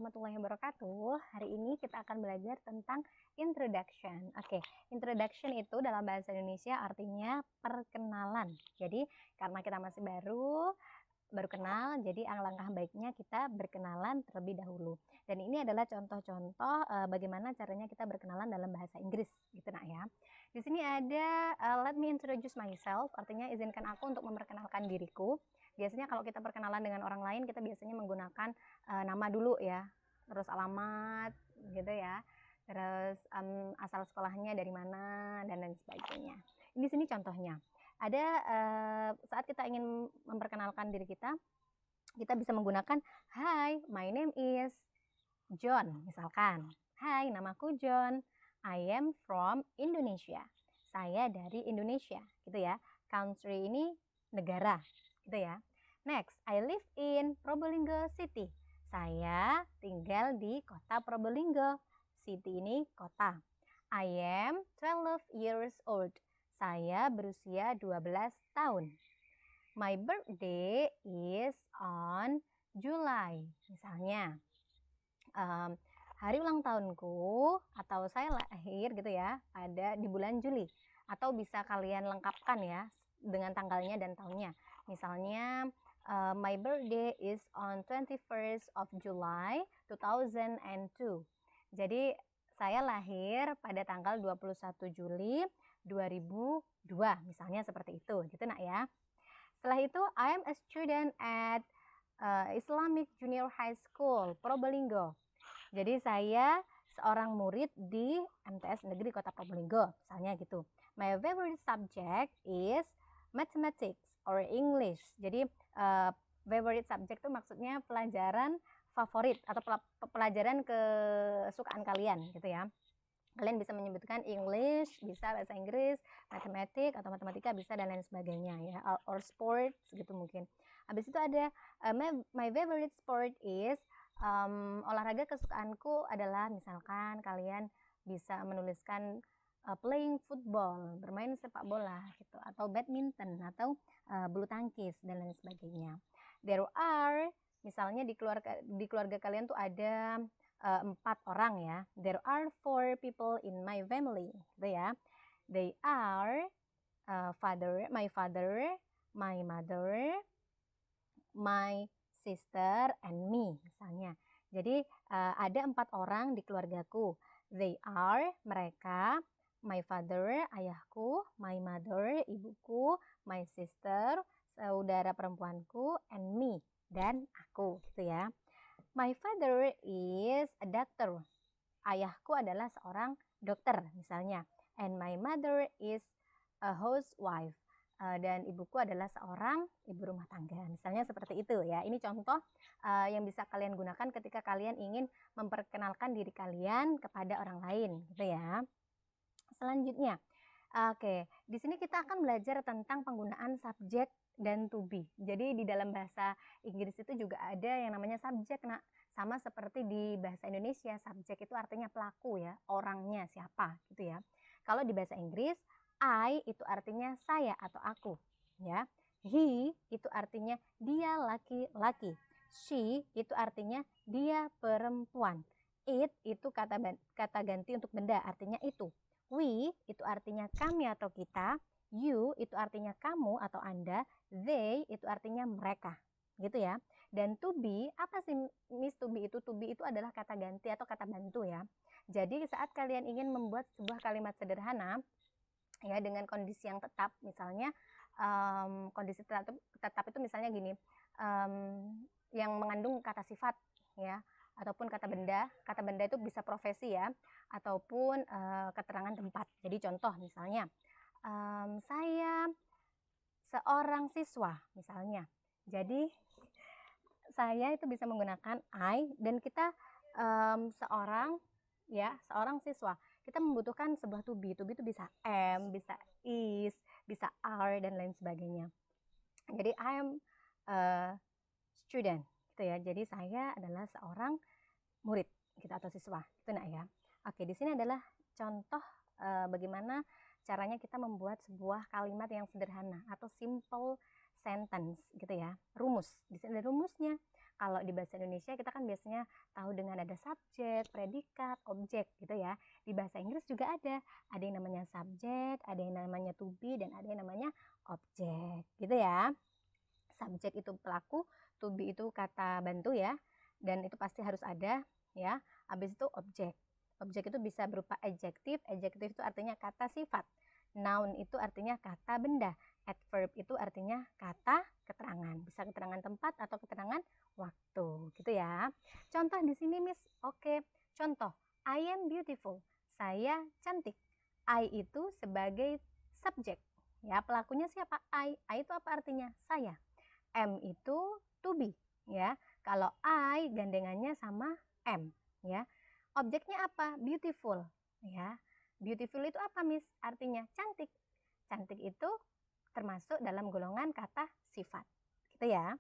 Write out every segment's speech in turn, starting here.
warahmatullahi wabarakatuh. Hari ini kita akan belajar tentang introduction. Oke, introduction itu dalam bahasa Indonesia artinya perkenalan. Jadi karena kita masih baru kenal, jadi alangkah baiknya kita berkenalan terlebih dahulu. Dan ini adalah contoh-contoh bagaimana caranya kita berkenalan dalam bahasa Inggris, gitu nak ya. Di sini ada let me introduce myself, artinya izinkan aku untuk memperkenalkan diriku. Biasanya kalau kita perkenalan dengan orang lain, kita biasanya menggunakan nama dulu ya, terus alamat gitu ya, terus asal sekolahnya dari mana dan lain sebagainya. Di sini contohnya. Ada saat kita ingin memperkenalkan diri kita bisa menggunakan Hi, my name is John, misalkan. Hai, namaku John. I am from Indonesia. Saya dari Indonesia, gitu ya. Country ini negara, gitu ya. Next, I live in Probolinggo City. Saya tinggal di kota Probolinggo. City ini kota. I am 12 years old. Saya berusia 12 tahun. My birthday is on July. Misalnya, hari ulang tahunku atau saya lahir gitu ya ada di bulan Juli, atau bisa kalian lengkapkan ya dengan tanggalnya dan tahunnya. Misalnya my birthday is on 21st of July 2002. Jadi saya lahir pada tanggal 21 Juli 2002, misalnya seperti itu gitu nak ya. Setelah itu I am a student at Islamic Junior High School Probolinggo. Jadi saya seorang murid di MTS Negeri Kota Probolinggo, misalnya gitu. My favorite subject is mathematics or English. Jadi favorite subject itu maksudnya pelajaran favorit atau pelajaran kesukaan kalian gitu ya. Kalian bisa menyebutkan English, bisa bahasa Inggris, matematik atau matematika bisa dan lain sebagainya ya, or sports gitu mungkin. Habis itu ada my favorite sport is olahraga kesukaanku adalah misalkan kalian bisa menuliskan playing football, bermain sepak bola gitu, atau badminton atau bulu tangkis dan lain sebagainya. There are misalnya di keluarga kalian tuh ada 4 orang ya. There are 4 people in my family, gitu ya. They are my father, my mother, my sister, and me, misalnya. Jadi ada 4 orang di keluargaku. They are, mereka, my father, ayahku, my mother, ibuku, my sister, saudara perempuanku, and me, dan aku, gitu ya. My father is a doctor. Ayahku adalah seorang dokter misalnya. And my mother is a housewife. Dan ibuku adalah seorang ibu rumah tangga. Misalnya seperti itu ya. Ini contoh yang bisa kalian gunakan ketika kalian ingin memperkenalkan diri kalian kepada orang lain gitu ya. Selanjutnya, oke, di sini kita akan belajar tentang penggunaan subjek dan to be. Jadi di dalam bahasa Inggris itu juga ada yang namanya subjek, nah sama seperti di bahasa Indonesia, subjek itu artinya pelaku ya, orangnya siapa gitu ya. Kalau di bahasa Inggris, I itu artinya saya atau aku ya. He itu artinya dia laki-laki. She itu artinya dia perempuan. It itu kata ganti untuk benda, artinya itu. We itu artinya kami atau kita. You itu artinya kamu atau Anda. They itu artinya mereka, gitu ya. Dan to be, apa sih Miss to be itu? To be itu adalah kata ganti atau kata bantu ya. Jadi saat kalian ingin membuat sebuah kalimat sederhana ya dengan kondisi yang tetap, misalnya kondisi tetap itu misalnya gini, yang mengandung kata sifat ya, ataupun kata benda. Kata benda itu bisa profesi ya, ataupun keterangan tempat. Jadi contoh misalnya, saya seorang siswa misalnya. Jadi saya itu bisa menggunakan I, dan kita seorang siswa. Kita membutuhkan sebuah to be. To be itu bisa am, bisa is, bisa are dan lain sebagainya. Jadi I am a student gitu ya. Jadi saya adalah seorang murid gitu atau siswa. Itu nak ya. Oke, di sini adalah contoh bagaimana caranya kita membuat sebuah kalimat yang sederhana atau simple sentence gitu ya. Rumus. Di sini ada rumusnya. Kalau di bahasa Indonesia kita kan biasanya tahu dengan ada subjek, predikat, objek gitu ya. Di bahasa Inggris juga ada yang namanya subjek, ada yang namanya to be, dan ada yang namanya objek gitu ya. Subjek itu pelaku, to be itu kata bantu ya, dan itu pasti harus ada ya. Habis itu objek. Objek itu bisa berupa adjektif, adjektif itu artinya kata sifat. Noun itu artinya kata benda. Adverb itu artinya kata keterangan. Bisa keterangan tempat atau keterangan waktu, gitu ya. Contoh di sini, Miss. Oke, contoh. I am beautiful. Saya cantik. I itu sebagai subjek. Ya, pelakunya siapa? I itu apa artinya? Saya. M itu to be, ya. Kalau I gandengannya sama M, ya. Objeknya apa? Beautiful, ya. Beautiful itu apa, Miss? Artinya cantik. Cantik itu termasuk dalam golongan kata sifat, gitu ya.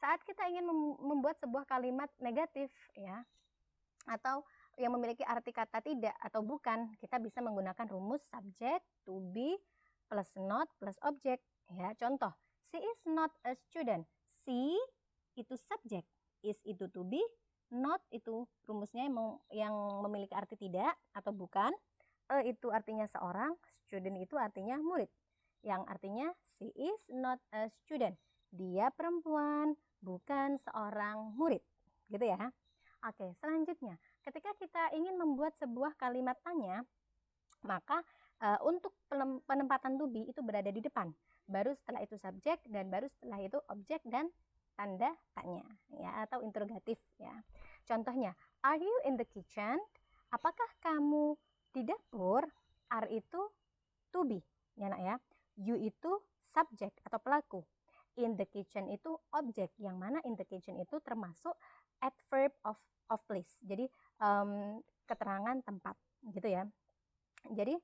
Saat kita ingin membuat sebuah kalimat negatif, ya, atau yang memiliki arti kata tidak atau bukan, kita bisa menggunakan rumus subject, to be, plus not, plus object, ya. Contoh, she is not a student. She itu subject, is itu to be, not itu rumusnya yang memiliki arti tidak atau bukan, itu artinya seorang, student itu artinya murid, yang artinya she is not a student. Dia perempuan, bukan seorang murid, gitu ya. Oke, selanjutnya, ketika kita ingin membuat sebuah kalimat tanya, maka untuk penempatan to be itu berada di depan. Baru setelah itu subjek, dan baru setelah itu objek dan tanda tanya, ya, atau interrogatif, ya. Contohnya, are you in the kitchen? Apakah kamu di dapur? Are itu to be, ya nak ya. You itu subjek atau pelaku. In the kitchen itu objek, yang mana in the kitchen itu termasuk adverb of place. Jadi keterangan tempat, gitu ya. Jadi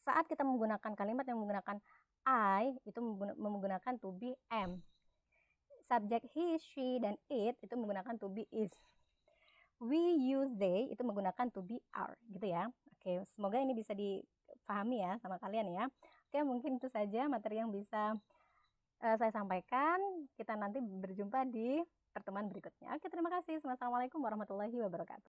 saat kita menggunakan kalimat yang menggunakan I, itu menggunakan to be am. Subjek he, she, dan it itu menggunakan to be is. We, you, they itu menggunakan to be are, gitu ya. Oke, semoga ini bisa dipahami ya sama kalian ya. Oke, mungkin itu saja materi yang bisa saya sampaikan. Kita nanti berjumpa di pertemuan berikutnya. Oke, terima kasih. Wassalamualaikum warahmatullahi wabarakatuh.